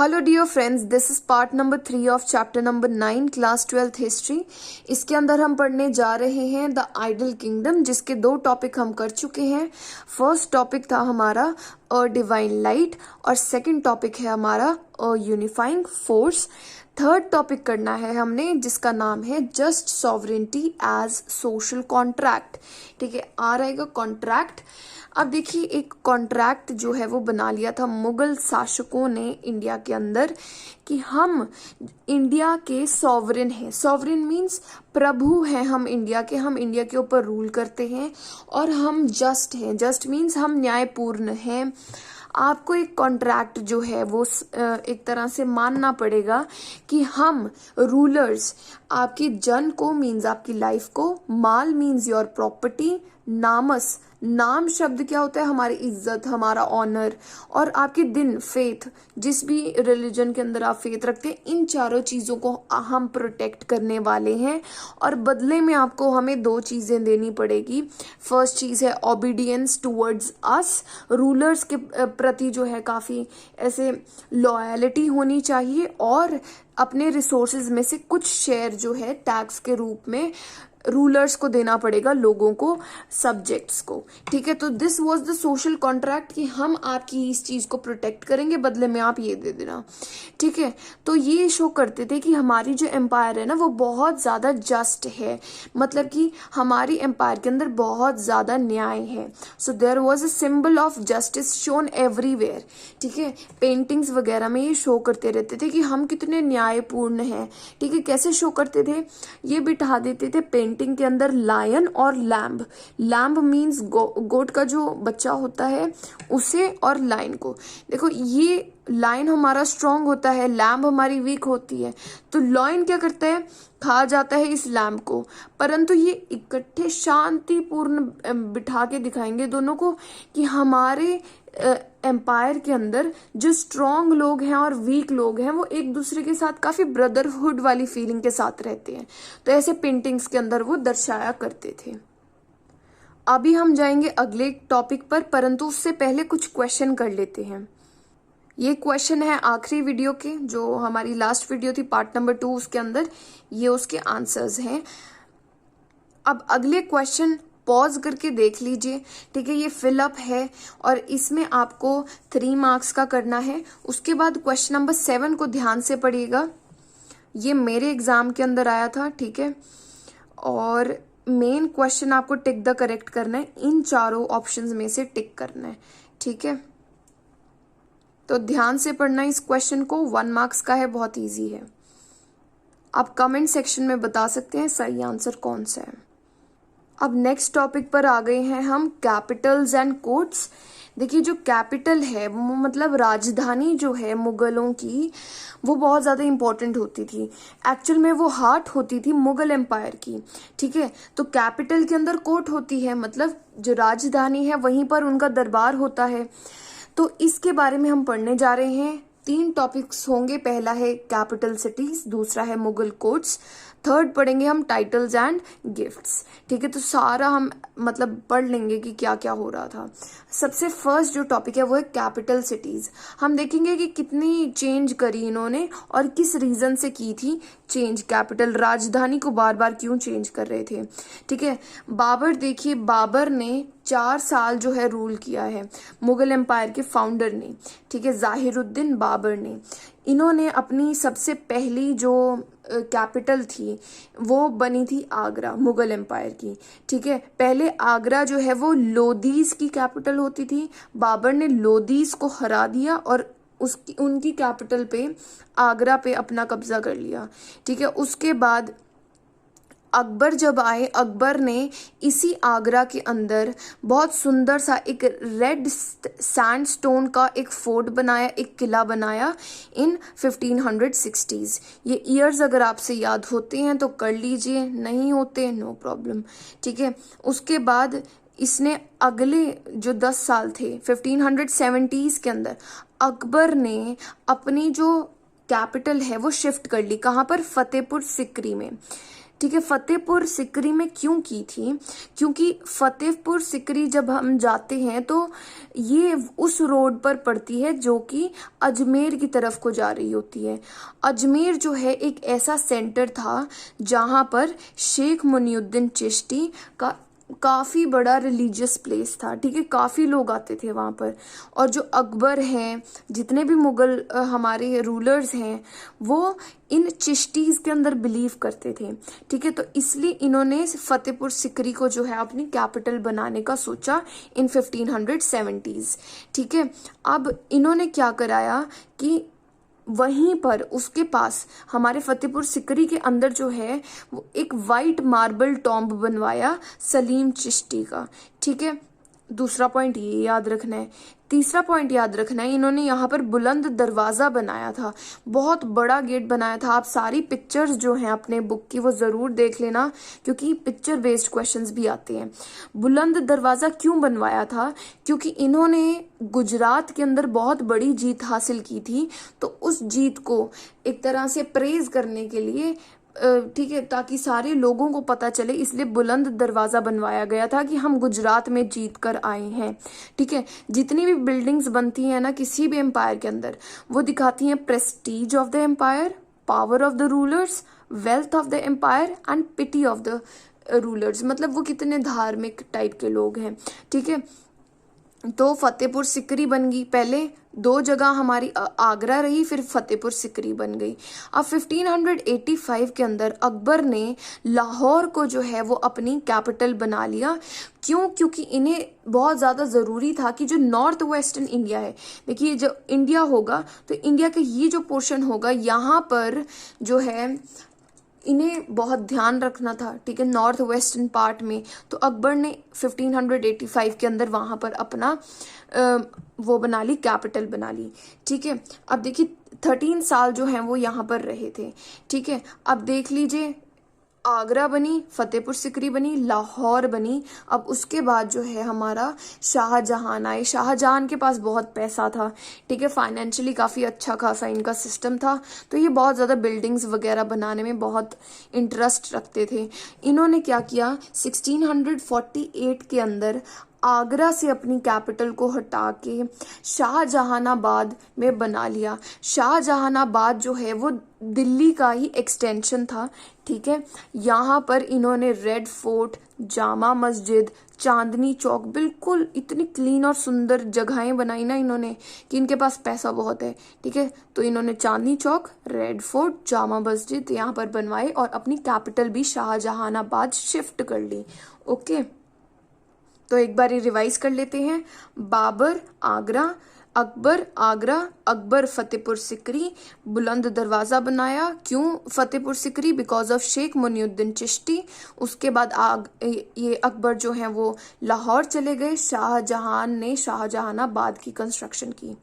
Hello dear friends, this is part number 3 of chapter number 9 class 12th history. इसके अंदर हम पढ़ने जा रहे हैं द आइडल किंगडम, जिसके 2 टॉपिक हम कर चुके हैं। फर्स्ट टॉपिक था हमारा अ डिवाइन लाइट और सेकंड टॉपिक है हमारा a unifying force. Third topic करना है हमने, जिसका नाम है just sovereignty as social contract. ठीक है, आ रहेगा कॉन्ट्रैक्ट। अब देखिए, एक कॉन्ट्रैक्ट जो है वो बना लिया था मुगल शासकों ने इंडिया के अंदर कि हम इंडिया के सॉवरेन हैं। सॉवरेन मीन्स प्रभु हैं हम इंडिया के, हम इंडिया के ऊपर रूल करते हैं और हम जस्ट हैं। जस्ट मीन्स हम न्यायपूर्ण हैं। आपको एक कॉन्ट्रैक्ट जो है वो एक तरह से मानना पड़ेगा कि हम रूलर्स आपकी जन को मीन्स आपकी लाइफ को, माल मीन्स योर प्रॉपर्टी, नामस नाम शब्द क्या होता है, हमारी इज्जत, हमारा ऑनर, और आपके दिन, फेथ, जिस भी रिलीजन के अंदर आप फेथ रखते हैं, इन चारों चीजों को हम प्रोटेक्ट करने वाले हैं। और बदले में आपको हमें 2 चीजें देनी पड़ेगी। फर्स्ट चीज है ओबीडियंस टूवर्ड्स अस, रूलर्स के प्रति जो है काफी ऐसे लॉयलिटी होनी चाहिए, और अपने रिसोर्सेज में से कुछ शेयर जो है टैक्स के रूप में रूलर्स को देना पड़ेगा, लोगों को, सब्जेक्ट्स को। ठीक है, तो this was the social contract कि हम आपकी इस चीज को प्रोटेक्ट करेंगे, बदले में आप ये दे देना। ठीक है, तो ये शो करते थे कि हमारी जो एम्पायर है ना वो बहुत ज्यादा जस्ट है, मतलब कि हमारी एम्पायर के अंदर बहुत ज्यादा न्याय है। So there was a symbol of justice shown everywhere. ठीक है, पेंटिंग्स वगैरह में ये शो करते रहते थे कि हम कितने न्यायपूर्ण हैं। ठीक है, कैसे शो करते थे, ये बिठा देते थे पेंटिंग के अंदर लायन और लैम्ब। लैम्ब मीन्स गोट का जो बच्चा होता है उसे, और लाइन को। देखो, ये लाइन हमारा स्ट्रांग होता है, लैम्ब हमारी वीक होती है। तो लाइन क्या करता है, खा जाता है इस लैम्ब को, परंतु ये इकट्ठे शांतिपूर्ण बिठा के दिखाएंगे दोनों को कि हमारे एम्पायर के अंदर जो स्ट्रांग लोग हैं और वीक लोग हैं वो एक दूसरे के साथ काफी ब्रदरहुड वाली फीलिंग के साथ रहते हैं। तो ऐसे पेंटिंग्स के अंदर वो दर्शाया करते थे। अभी हम जाएंगे अगले टॉपिक पर, परंतु उससे पहले कुछ क्वेश्चन कर लेते हैं। ये क्वेश्चन है आखिरी वीडियो के, जो हमारी लास्ट वीडियो थी पार्ट नंबर 2, उसके अंदर ये उसके आंसर्स हैं। अब अगले क्वेश्चन पॉज करके देख लीजिए। ठीक है, ये फिलअप है और इसमें आपको 3 मार्क्स का करना है। उसके बाद क्वेश्चन नंबर 7 को ध्यान से पढ़िएगा, ये मेरे एग्जाम के अंदर आया था। ठीक है, और मेन क्वेश्चन आपको टिक द करेक्ट करना है, इन चारों ऑप्शंस में से टिक करना है। ठीक है, तो ध्यान से पढ़ना इस क्वेश्चन को, 1 मार्क्स का है, बहुत इजी है। आप कमेंट सेक्शन में बता सकते हैं सही आंसर कौन सा है। अब नेक्स्ट टॉपिक पर आ गए हैं हम, कैपिटल्स एंड कोर्ट्स। देखिए, जो कैपिटल है वो मतलब राजधानी जो है मुगलों की, वो बहुत ज्यादा इंपॉर्टेंट होती थी। एक्चुअल में वो हार्ट होती थी मुगल एम्पायर की। ठीक है, तो कैपिटल के अंदर कोर्ट होती है, मतलब जो राजधानी है वहीं पर उनका दरबार होता है। तो इसके बारे में हम पढ़ने जा रहे हैं। 3 टॉपिक्स होंगे, पहला है कैपिटल सिटीज, दूसरा है मुगल कोर्ट्स, थर्ड पढ़ेंगे हम टाइटल्स एंड गिफ्ट्स। ठीक है, तो सारा हम मतलब पढ़ लेंगे कि क्या क्या हो रहा था। सबसे फर्स्ट जो टॉपिक है वो है कैपिटल सिटीज। हम देखेंगे कि कितनी चेंज करी इन्होंने और किस रीजन से की थी चेंज। कैपिटल, राजधानी को बार बार क्यों चेंज कर रहे थे। ठीक है, बाबर, देखिए बाबर ने 4 साल जो है रूल किया है, मुगल एम्पायर के फाउंडर ने। ठीक है, जाहिरुद्दीन बाबर ने। इन्होंने अपनी सबसे पहली जो कैपिटल थी वो बनी थी आगरा, मुगल एम्पायर की। ठीक है, पहले आगरा जो है वो लोदीज की कैपिटल होती थी। बाबर ने लोदीज को हरा दिया और उनकी कैपिटल पे, आगरा पे अपना कब्जा कर लिया। ठीक है, उसके बाद अकबर जब आए, अकबर ने इसी आगरा के अंदर बहुत सुंदर सा एक रेड सैंडस्टोन का एक फोर्ट बनाया, एक किला बनाया इन 1560s। ये ईयर्स अगर आपसे याद होते हैं तो कर लीजिए, नहीं होते नो प्रॉब्लम। ठीक है, उसके बाद इसने अगले जो 10 साल थे 1570s के अंदर अकबर ने अपनी जो कैपिटल है वो शिफ्ट कर ली, कहाँ पर, फतेहपुर सिकरी में। ठीक है। फतेहपुर सिकरी में क्यों की थी? क्योंकि फतेहपुर सिकरी जब हम जाते हैं तो ये उस रोड पर पड़ती है जो कि अजमेर की तरफ को जा रही होती है। अजमेर जो है एक ऐसा सेंटर था जहां पर शेख मुनीउद्दीन चिश्ती का काफी बड़ा रिलीजियस प्लेस था, ठीक है। काफी लोग आते थे वहां पर, और जो अकबर हैं, जितने भी मुगल हमारे रूलर्स हैं, वो इन चिश्तीज के अंदर बिलीव करते थे, ठीक है। तो इसलिए इन्होंने फतेहपुर सिकरी को जो है अपनी कैपिटल बनाने का सोचा इन 1570s, ठीक है। अब इन्होंने क्या कराया कि वहीं पर उसके पास हमारे फतेहपुर सिकरी के अंदर जो है वो एक वाइट मार्बल टॉम्ब बनवाया सलीम चिश्ती का, ठीक है। दूसरा पॉइंट ये याद रखना है। तीसरा पॉइंट याद रखना है, इन्होंने यहाँ पर बुलंद दरवाजा बनाया था, बहुत बड़ा गेट बनाया था। आप सारी पिक्चर्स जो हैं अपने बुक की वो जरूर देख लेना, क्योंकि पिक्चर बेस्ड क्वेश्चंस भी आते हैं। बुलंद दरवाजा क्यों बनवाया था? क्योंकि इन्होंने गुजरात के अंदर बहुत बड़ी जीत हासिल की थी, तो उस जीत को एक तरह से प्रेज करने के लिए, ठीक है, ताकि सारे लोगों को पता चले, इसलिए बुलंद दरवाजा बनवाया गया था कि हम गुजरात में जीत कर आए हैं, ठीक है। जितनी भी बिल्डिंग्स बनती हैं ना किसी भी एम्पायर के अंदर, वो दिखाती हैं prestige of the empire, power of the rulers, wealth of the empire and piety of the rulers, मतलब वो कितने धार्मिक टाइप के लोग हैं, ठीक है। तो फतेहपुर सिकरी बन गई, पहले दो जगह हमारी आगरा रही, फिर फतेहपुर सिकरी बन गई। अब 1585 के अंदर अकबर ने लाहौर को जो है वो अपनी कैपिटल बना लिया। क्यों? क्योंकि इन्हें बहुत ज़्यादा ज़रूरी था कि जो नॉर्थ वेस्टर्न इंडिया है, देखिए जो इंडिया होगा तो इंडिया का ये जो पोर्शन होगा यहाँ पर जो है इन्हें बहुत ध्यान रखना था, ठीक है, नॉर्थ वेस्टर्न पार्ट में। तो अकबर ने 1585 के अंदर वहां पर अपना वो बना ली, कैपिटल बना ली, ठीक है। अब देखिए 13 साल जो हैं वो यहाँ पर रहे थे, ठीक है। अब देख लीजिए, आगरा बनी, फतेहपुर सिकरी बनी, लाहौर बनी। अब उसके बाद जो है हमारा शाहजहां आए। शाहजहां के पास बहुत पैसा था, ठीक है, फाइनेंशियली काफ़ी अच्छा खासा इनका सिस्टम था, तो ये बहुत ज़्यादा बिल्डिंग्स वगैरह बनाने में बहुत इंटरेस्ट रखते थे। इन्होंने क्या किया, 1648 के अंदर आगरा से अपनी कैपिटल को हटा के शाहजहानाबाद में बना लिया। शाहजहानाबाद जो है वो दिल्ली का ही एक्सटेंशन था, ठीक है। यहाँ पर इन्होंने रेड फोर्ट, जामा मस्जिद, चांदनी चौक, बिल्कुल इतनी क्लीन और सुंदर जगहें बनाई ना इन्होंने कि इनके पास पैसा बहुत है, ठीक है। तो इन्होंने चांदनी चौक, रेड फोर्ट, जामा मस्जिद यहाँ पर बनवाए और अपनी कैपिटल भी शाहजहानाबाद शिफ्ट कर ली। ओके, तो एक बार रिवाइज कर लेते हैं। बाबर आगरा, अकबर आगरा, अकबर फतेहपुर सिकरी, बुलंद दरवाजा बनाया। क्यों फतेहपुर सिकरी? Because of Sheikh Muniuddin Chishti. उसके बाद ये अकबर जो हैं वो लाहौर चले गए। शाहजहां ने शाहजहानाबाद की कंस्ट्रक्शन की।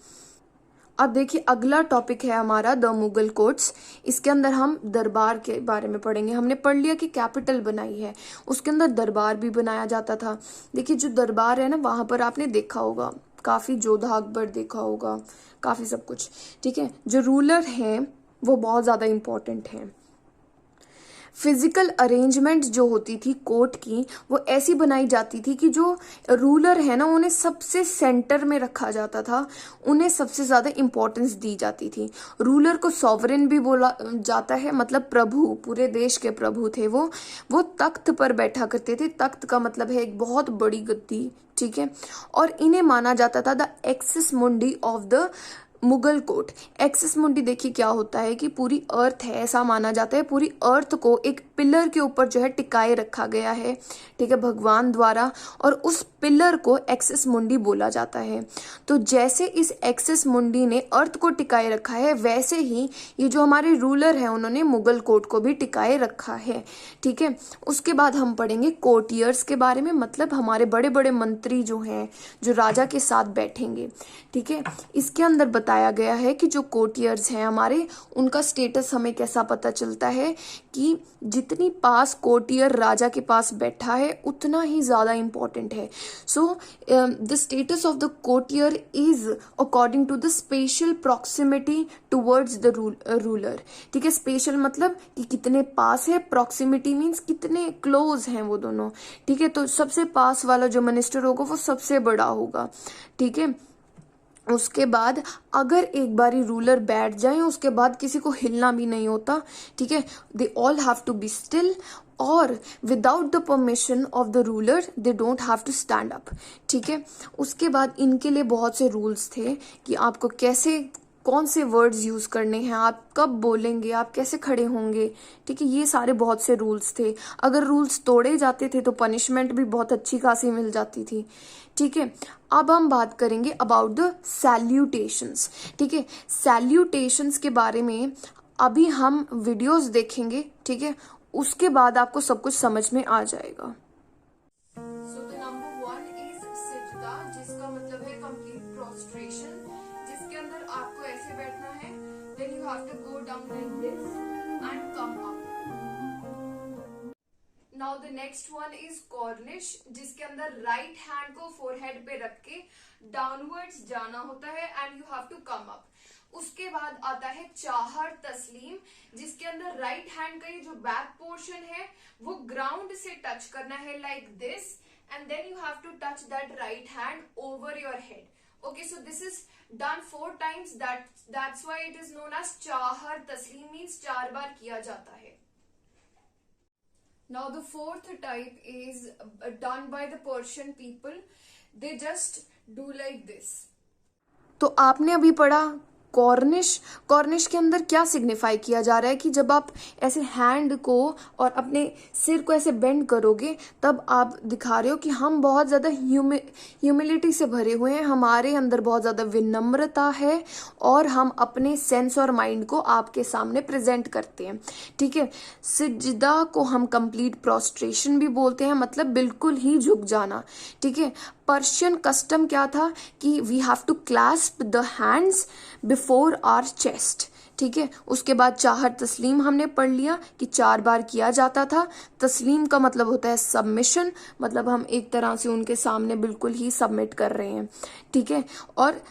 अब देखिए अगला टॉपिक है हमारा द मुगल कोर्ट्स। इसके अंदर हम दरबार के बारे में पढ़ेंगे। हमने पढ़ लिया कि कैपिटल बनाई है, उसके अंदर दरबार भी बनाया जाता था। देखिए जो दरबार है ना, वहां पर आपने देखा होगा काफी जोधा अकबर देखा होगा, काफी सब कुछ, ठीक है। जो रूलर हैं वो बहुत ज्यादा इंपॉर्टेंट हैं। फिजिकल अरेंजमेंट जो होती थी कोर्ट की, वो ऐसी बनाई जाती थी कि जो रूलर है ना उन्हें सबसे सेंटर में रखा जाता था, उन्हें सबसे ज्यादा इंपॉर्टेंस दी जाती थी। रूलर को सॉवरेन भी बोला जाता है, मतलब प्रभु, पूरे देश के प्रभु थे वो तख्त पर बैठा करते थे। तख्त का मतलब है एक बहुत बड़ी गद्दी, ठीक है। और इन्हें माना जाता था द एक्सिस मुंडी of the Mughal court. Axis मुंडी देखिए क्या होता है कि पूरी अर्थ है, ऐसा माना जाता है, पूरी अर्थ को एक पिलर के ऊपर जो है टिकाए रखा गया है, ठीक है, भगवान द्वारा, और उस पिलर को एक्सिस मुंडी बोला जाता है। तो जैसे इस एक्सिस मुंडी ने अर्थ को टिकाए रखा है, वैसे ही ये जो हमारे रूलर हैं उन्होंने मुगल कोर्ट को भी टिकाए रखा है, ठीक है। उसके बाद हम पढ़ेंगे कोर्टियर्स के बारे में, मतलब हमारे बड़े बड़े मंत्री जो हैं जो राजा के साथ बैठेंगे, ठीक है। इसके अंदर बताया गया है कि जो कोर्टियर्स हैं हमारे, उनका स्टेटस हमें कैसा पता चलता है कि जितनी पास कोर्टियर राजा के पास बैठा है उतना ही ज़्यादा इम्पोर्टेंट है. So the status of the courtier is according to the special proximity towards the ruler. ठीक है, स्पेशल मतलब कि कितने पास है, प्रॉक्सिमिटी मीन्स कितने क्लोज हैं वो दोनों. ठीक है, तो सबसे पास वाला जो मिनिस्टर होगा वो सबसे बड़ा होगा. ठीक है, उसके बाद अगर एक बारी रूलर बैठ जाए उसके बाद किसी को हिलना भी नहीं होता. ठीक है, they all have to be still और without the permission of the ruler they don't have to stand up. ठीक है, उसके बाद इनके लिए बहुत से रूल्स थे कि आपको कैसे, कौन से वर्ड्स यूज करने हैं, आप कब बोलेंगे, आप कैसे खड़े होंगे. ठीक है, ये सारे बहुत से रूल्स थे. अगर रूल्स तोड़े जाते थे तो पनिशमेंट भी बहुत अच्छी खासी मिल जाती थी. ठीक है, अब हम बात करेंगे अबाउट द सैल्यूटेशंस. ठीक है, सैल्यूटेशंस के बारे में अभी हम वीडियोस देखेंगे. ठीक है, उसके बाद आपको सब कुछ समझ में आ जाएगा. So the number 1 is सिजदा, जिसका मतलब है complete prostration, जिसके अंदर आपको ऐसे बैठना है. Then you have to go down like this and come up. Now the next one is cornish, जिसके अंदर राइट हैंड को फोरहेड पे रख के डाउनवर्ड्स जाना होता है and you have to come up. उसके बाद आता है चाहर तस्लीम, जिसके अंदर राइट हैंड का ये जो बैक पोर्शन है वो ग्राउंड से टच करना है like this and then you have to touch that right hand over your head. Okay, so this is done 4 times. That's why it is known as Chahar तस्लीम, means 4 बार किया जाता है. Now the fourth type is done by the Persian people. They just do like this. तो आपने अभी पढ़ा Cornish. Cornish के अंदर क्या सिग्निफाई किया जा रहा है कि जब आप ऐसे हैंड को और अपने सिर को ऐसे बेंड करोगे तब आप दिखा रहे हो कि हम बहुत ज़्यादा ह्यूमिलिटी से भरे हुए हैं, हमारे अंदर बहुत ज़्यादा विनम्रता है और हम अपने सेंस और माइंड को आपके सामने प्रेजेंट करते हैं. ठीक है, सिजदा को हम कंप्लीट प्रोस्ट्रेशन भी बोलते हैं, मतलब बिल्कुल ही झुक जाना. ठीक है, पर्शियन कस्टम क्या था कि we have to clasp the hands before our chest. ठीक है, उसके बाद चाहर तस्लीम हमने पढ़ लिया कि 4 बार किया जाता था. तस्लीम का मतलब होता है सबमिशन, मतलब हम एक तरह से उनके सामने बिल्कुल ही सबमिट कर रहे हैं. ठीक है, और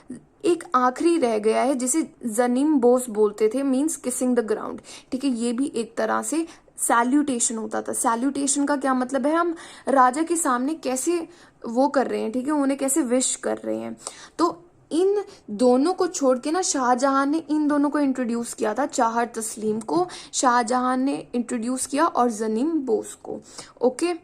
एक आखिरी रह गया है जिसे जनीम बोस बोलते थे, मीन्स किसिंग द ग्राउंड. ठीक है, ये भी एक तरह से सैल्यूटेशन होता था. सैल्यूटेशन का क्या मतलब है, हम राजा के सामने कैसे वो कर रहे हैं. ठीक है, उन्हें कैसे विश कर रहे हैं. तो इन दोनों को छोड़ के ना शाहजहां ने इन दोनों को इंट्रोड्यूस किया था. चाहर तस्लीम को शाहजहां ने इंट्रोड्यूस किया और जनीम बोस को. ओके,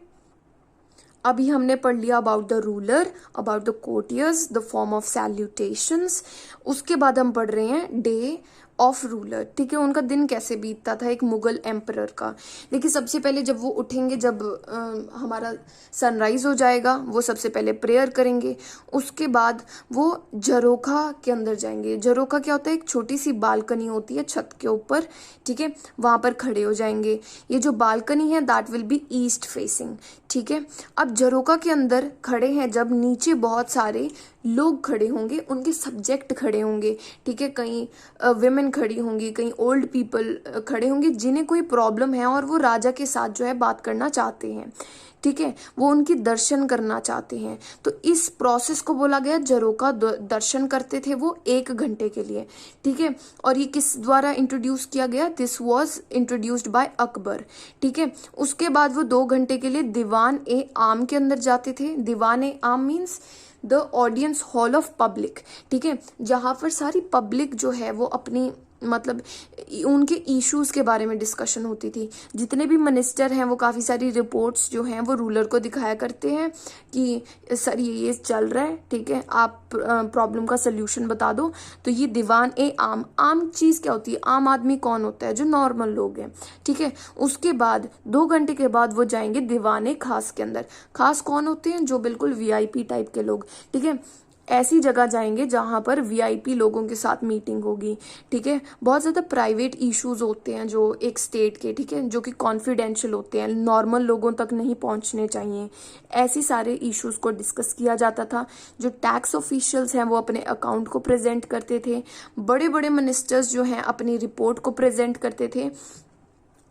अभी हमने पढ़ लिया about the ruler, about the courtiers, the form of salutations. उसके बाद हम पढ़ रहे हैं डे ऑफ रूलर. ठीक है, उनका दिन कैसे बीतता था एक मुगल एम्परर का. देखिए, सबसे पहले जब वो उठेंगे, जब हमारा सनराइज हो जाएगा, वो सबसे पहले प्रेयर करेंगे. उसके बाद वो झरोखा के अंदर जाएंगे. झरोखा क्या होता है, एक छोटी सी बालकनी होती है छत के ऊपर. ठीक है, वहां पर खड़े हो जाएंगे. ये जो बालकनी है that will be east facing. ठीक है, अब झरोखा के अंदर खड़े हैं जब, नीचे बहुत सारे लोग खड़े होंगे, उनके सब्जेक्ट खड़े होंगे. ठीक है, कहीं विमेन खड़ी होंगी, कहीं ओल्ड पीपल खड़े होंगे जिन्हें कोई प्रॉब्लम है और वो राजा के साथ जो है बात करना चाहते हैं. ठीक है, वो उनकी दर्शन करना चाहते हैं. तो इस प्रोसेस को बोला गया झरोखा. दर्शन करते थे वो 1 घंटे के लिए. ठीक है, और ये किस द्वारा इंट्रोड्यूस किया गया, this was introduced by Akbar. ठीक है, उसके बाद वो 2 घंटे के लिए दीवान ए आम के अंदर जाते थे. दीवान ए आम means the audience hall of public. ठीक है, जहां पर सारी पब्लिक जो है वो अपनी मतलब उनके इश्यूज के बारे में डिस्कशन होती थी. जितने भी मिनिस्टर हैं वो काफ़ी सारी रिपोर्ट्स जो हैं वो रूलर को दिखाया करते हैं कि सर ये चल रहा है. ठीक है, आप प्रॉब्लम का सल्यूशन बता दो. तो ये दीवान ए आम. आम चीज़ क्या होती है, आम आदमी कौन होता है, जो नॉर्मल लोग हैं. ठीक है, उसके बाद 2 घंटे के बाद वो जाएंगे दीवान ए खास के अंदर. खास कौन होते हैं, जो बिल्कुल VIP टाइप के लोग. ठीक है, ऐसी जगह जाएंगे जहाँ पर वीआईपी लोगों के साथ मीटिंग होगी, ठीक है। बहुत ज़्यादा प्राइवेट इश्यूज होते हैं जो एक स्टेट के, ठीक है, जो कि कॉन्फिडेंशियल होते हैं, नॉर्मल लोगों तक नहीं पहुँचने चाहिए। ऐसी सारे इश्यूज को डिस्कस किया जाता था। जो टैक्स ऑफिशियल्स हैं वो अपने अकाउंट को प्रेजेंट करते थे, बड़े बड़े मिनिस्टर्स जो हैं अपनी रिपोर्ट को प्रेजेंट करते थे,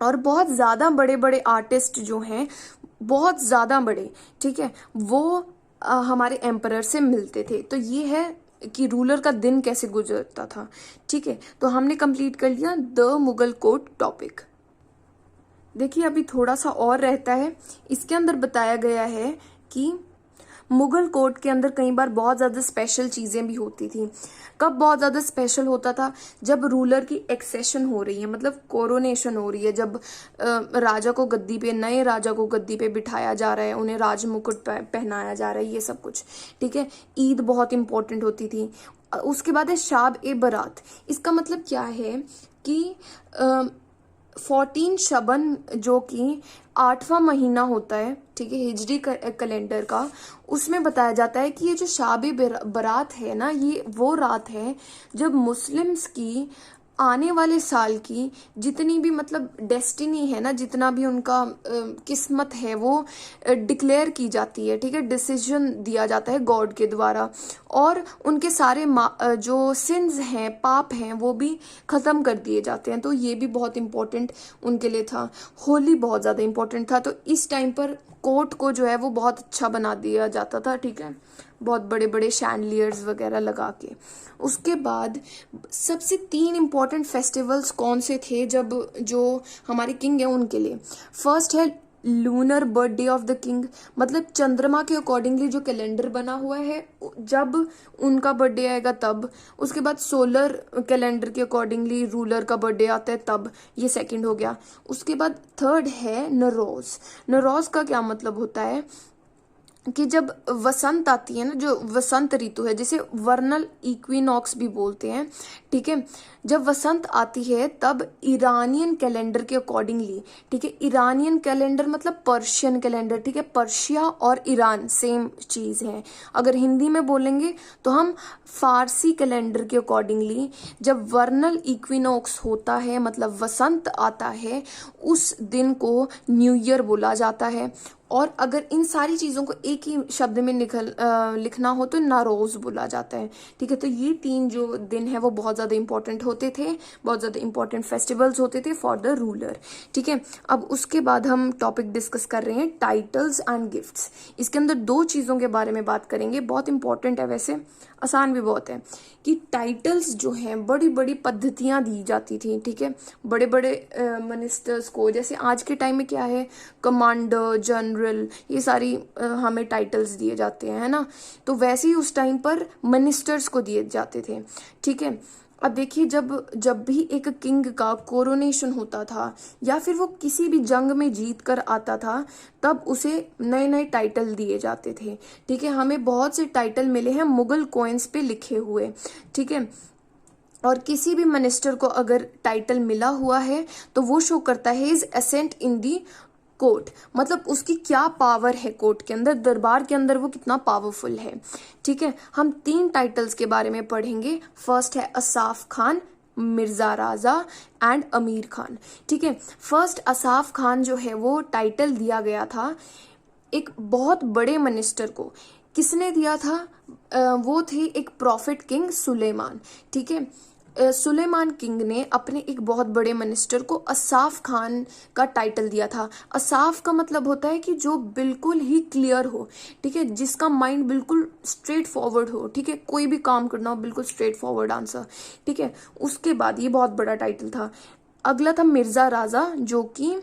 और बहुत ज़्यादा बड़े बड़े आर्टिस्ट जो हैं, बहुत ज़्यादा बड़े, ठीक है, वो हमारे एम्परर से मिलते थे। तो ये है कि रूलर का दिन कैसे गुजरता था, ठीक है। तो हमने कंप्लीट कर लिया द मुगल कोर्ट टॉपिक। देखिए अभी थोड़ा सा और रहता है। इसके अंदर बताया गया है कि मुगल कोर्ट के अंदर कई बार बहुत ज़्यादा स्पेशल चीज़ें भी होती थी। कब बहुत ज़्यादा स्पेशल होता था? जब रूलर की एक्सेशन हो रही है, मतलब कोरोनेशन हो रही है, जब राजा को गद्दी पे, नए राजा को गद्दी पे बिठाया जा रहा है, उन्हें राज मुकुट पहनाया जा रहा है, ये सब कुछ, ठीक है। ईद बहुत इंपॉर्टेंट होती थी। उसके बाद है शाब ए बारात। इसका मतलब क्या है कि 14 शबन जो कि 8वां महीना होता है, ठीक है, हिजरी कैलेंडर का, उसमें बताया जाता है कि ये जो शाब बारात है ना, ये वो रात है जब मुस्लिम्स की आने वाले साल की जितनी भी मतलब डेस्टिनी है ना, जितना भी उनका किस्मत है, वो डिक्लेयर की जाती है, ठीक है, डिसीजन दिया जाता है गॉड के द्वारा, और उनके सारे जो सिंस हैं, पाप हैं, वो भी ख़त्म कर दिए जाते हैं। तो ये भी बहुत इम्पोर्टेंट उनके लिए था। होली बहुत ज़्यादा इम्पोर्टेंट था। तो इस टाइम पर कोर्ट को जो है वो बहुत अच्छा बना दिया जाता था, ठीक है, बहुत बड़े बड़े शैंडलियर्स वगैरह लगा के। उसके बाद सबसे 3 इम्पॉर्टेंट फेस्टिवल्स कौन से थे जब जो हमारे किंग हैं उनके लिए? फर्स्ट है lunar birthday of the king, मतलब चंद्रमा के अकॉर्डिंगली जो कैलेंडर बना हुआ है, जब उनका बर्थडे आएगा तब। उसके बाद सोलर कैलेंडर के अकॉर्डिंगली रूलर का बर्थडे आता है तब, ये सेकंड हो गया। उसके बाद थर्ड है नरोज। नरोज का क्या मतलब होता है कि जब वसंत आती है ना, जो वसंत ऋतु है, जिसे वर्नल इक्विनॉक्स भी बोलते हैं, ठीक है, जब वसंत आती है तब ईरानियन कैलेंडर के अकॉर्डिंगली, ठीक है, ईरानियन कैलेंडर मतलब पर्शियन कैलेंडर, ठीक है, पर्शिया और ईरान सेम चीज़ है। अगर हिंदी में बोलेंगे तो हम फारसी कैलेंडर के अकॉर्डिंगली जब वर्नल इक्विनॉक्स होता है, मतलब वसंत आता है, उस दिन को न्यू ईयर बोला जाता है। और अगर इन सारी चीज़ों को एक ही शब्द में लिखना हो तो नारोज बोला जाता है, ठीक है। तो ये 3 जो दिन है वो बहुत ज़्यादा इंपॉर्टेंट होते थे, बहुत ज़्यादा इंपॉर्टेंट फेस्टिवल्स होते थे फॉर द रूलर, ठीक है। अब उसके बाद हम टॉपिक डिस्कस कर रहे हैं टाइटल्स एंड गिफ्ट्स। इसके अंदर 2 चीज़ों के बारे में बात करेंगे, बहुत इंपॉर्टेंट है, वैसे आसान भी बहुत है, कि टाइटल्स जो हैं बड़ी बड़ी पद्धतियाँ दी जाती थी, ठीक है, बड़े बड़े मिनिस्टर्स को। जैसे आज के टाइम में क्या है, कमांडर, जनरल, ये सारी हमें टाइटल्स दिए जाते हैं, है ना। तो वैसे ही उस टाइम पर मिनिस्टर्स को दिए जाते थे, ठीक है। अब देखिए जब भी एक किंग का कोरोनेशन होता था या फिर वो किसी भी जंग में जीत कर आता था, तब उसे नए नए टाइटल दिए जाते थे, ठीक है। हमें बहुत से टाइटल मिले हैं मुगल कॉइन्स पे लिखे हुए, ठीक है। और किसी भी मिनिस्टर को अगर टाइटल मिला हुआ है तो वो शो करता है हिज असेंट इन दी कोर्ट, मतलब उसकी क्या पावर है कोर्ट के अंदर, दरबार के अंदर वो कितना पावरफुल है, ठीक है। हम 3 टाइटल्स के बारे में पढ़ेंगे। फर्स्ट है असाफ खान, मिर्जा राजा एंड अमीर खान, ठीक है। फर्स्ट असाफ खान जो है वो टाइटल दिया गया था एक बहुत बड़े मिनिस्टर को। किसने दिया था? वो थे एक प्रॉफिट किंग सुलेमान, ठीक है। सुलेमान किंग ने अपने एक बहुत बड़े मिनिस्टर को असाफ खान का टाइटल दिया था। असाफ का मतलब होता है कि जो बिल्कुल ही क्लियर हो, ठीक है, जिसका माइंड बिल्कुल स्ट्रेट फॉरवर्ड हो, ठीक है, कोई भी काम करना हो बिल्कुल स्ट्रेट फॉरवर्ड आंसर, ठीक है। उसके बाद ये बहुत बड़ा टाइटल था। अगला था मिर्जा राजा, जो कि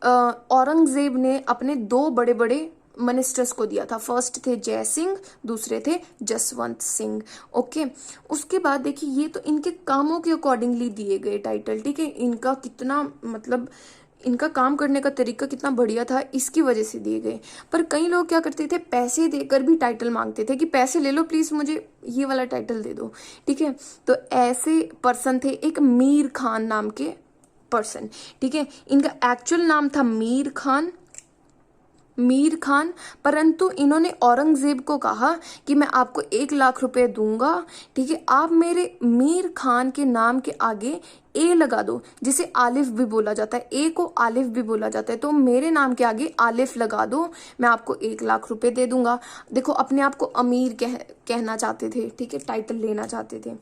औरंगजेब ने अपने 2 बड़े बड़े मिनिस्टर्स को दिया था। फर्स्ट थे जय सिंह, दूसरे थे जसवंत सिंह, ओके। उसके बाद देखिए ये तो इनके कामों के अकॉर्डिंगली दिए गए टाइटल, ठीक है। इनका कितना मतलब इनका काम करने का तरीका कितना बढ़िया था, इसकी वजह से दिए गए। पर कई लोग क्या करते थे, पैसे देकर भी टाइटल मांगते थे कि पैसे ले लो प्लीज, मुझे ये वाला टाइटल दे दो, ठीक है। तो ऐसे पर्सन थे एक मीर खान नाम के पर्सन, ठीक है। इनका एक्चुअल नाम था मीर खान, मीर खान, परंतु इन्होंने औरंगजेब को कहा कि मैं आपको 1 लाख रुपए दूंगा, ठीक है, आप मेरे मीर खान के नाम के आगे ए लगा दो, जिसे आलिफ भी बोला जाता है, ए को आलिफ भी बोला जाता है, तो मेरे नाम के आगे आलिफ लगा दो, मैं आपको 1 लाख रुपए दे दूंगा। देखो अपने आप को अमीर कहना चाहते थे, ठीक है, टाइटल लेना चाहते थे।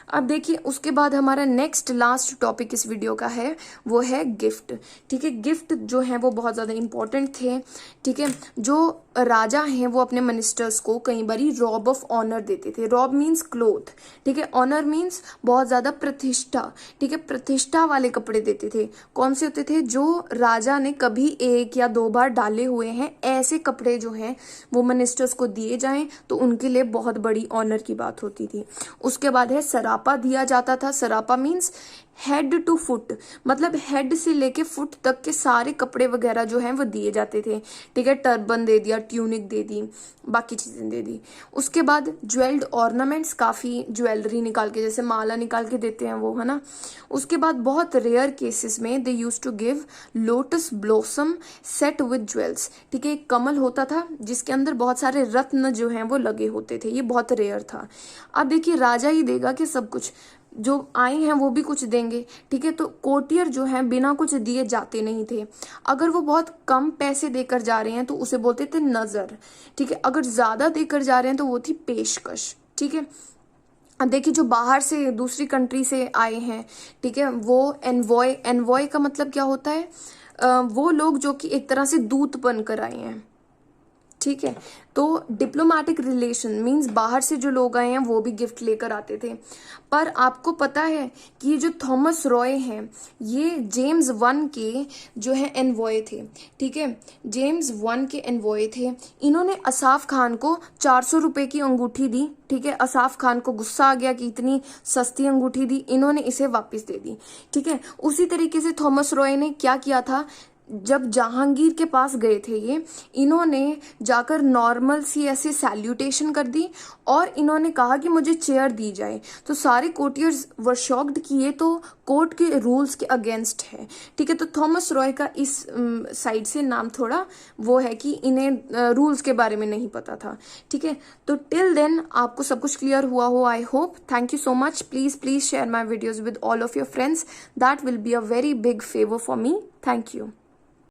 अब देखिए उसके बाद हमारा नेक्स्ट लास्ट टॉपिक इस वीडियो का है, वो है गिफ्ट, ठीक है। गिफ्ट जो है वो बहुत ज़्यादा इंपॉर्टेंट थे, ठीक है। जो राजा हैं वो अपने मिनिस्टर्स को कई बारी रॉब ऑफ ऑनर देते थे। रॉब मीन्स क्लोथ, ठीक है, ऑनर मीन्स बहुत ज़्यादा प्रतिष्ठा, ठीक है, प्रतिष्ठा वाले कपड़े देते थे। कौन से होते थे? जो राजा ने कभी 1 या 2 बार डाले हुए हैं, ऐसे कपड़े जो हैं वो मिनिस्टर्स को दिए जाएं तो उनके लिए बहुत बड़ी ऑनर की बात होती थी। उसके बाद है सरापा दिया जाता था। सरापा मीन्स हेड टू फुट, मतलब हेड से लेके फुट तक के सारे कपड़े वगैरह जो हैं वो दिए जाते थे, ठीक है। टर्बन दे दिया, ट्यूनिक दे दी, बाकी चीजें दे दी। उसके बाद ज्वेल्ड ऑर्नामेंट्स, काफी ज्वेलरी निकाल के, जैसे माला निकाल के देते हैं वो, है ना। उसके बाद बहुत रेयर केसेस में they use to give lotus blossom set with jewels, ठीक है। एक कमल होता था जिसके अंदर बहुत सारे रत्न जो हैं वो लगे होते थे, ये बहुत रेयर था। अब देखिए राजा ही देगा कि सब कुछ, जो आए हैं वो भी कुछ देंगे, ठीक है। तो कोटियर जो है बिना कुछ दिए जाते नहीं थे। अगर वो बहुत कम पैसे देकर जा रहे हैं तो उसे बोलते थे नजर, ठीक है। अगर ज्यादा देकर जा रहे हैं तो वो थी पेशकश, ठीक है। अब देखिए जो बाहर से दूसरी कंट्री से आए हैं, ठीक है, वो एनवॉय, एनवॉय का मतलब क्या होता है? वो लोग जो कि एक तरह से दूत बनकर आए हैं, ठीक है। तो डिप्लोमेटिक रिलेशन मींस बाहर से जो लोग आए हैं वो भी गिफ्ट लेकर आते थे। पर आपको पता है कि ये जो थॉमस रॉय हैं ये जेम्स 1 के जो है एनवॉय थे, ठीक है। जेम्स 1 के एनवॉय थे। इन्होंने असाफ खान को 400 रुपए की अंगूठी दी, ठीक है। असाफ खान को गुस्सा आ गया कि इतनी सस्ती अंगूठी दी, इन्होंने इसे वापस दे दी, ठीक है। उसी तरीके से थॉमस रॉय ने क्या किया था, जब जहांगीर के पास गए थे ये, इन्होंने जाकर नॉर्मल सी ऐसे सैल्यूटेशन कर दी और इन्होंने कहा कि मुझे चेयर दी जाए। तो सारे कोर्टियर्स वर शॉक्ड कि ये तो कोर्ट के रूल्स के अगेंस्ट है, ठीक है। तो थॉमस रॉय का इस साइड से नाम थोड़ा वो है कि इन्हें रूल्स के बारे में नहीं पता था, ठीक है। तो टिल देन आपको सब कुछ क्लियर हुआ हो, I hope. Thank you so much. Please share my videos with all of your friends, that will be a very big favour for me. Thank you.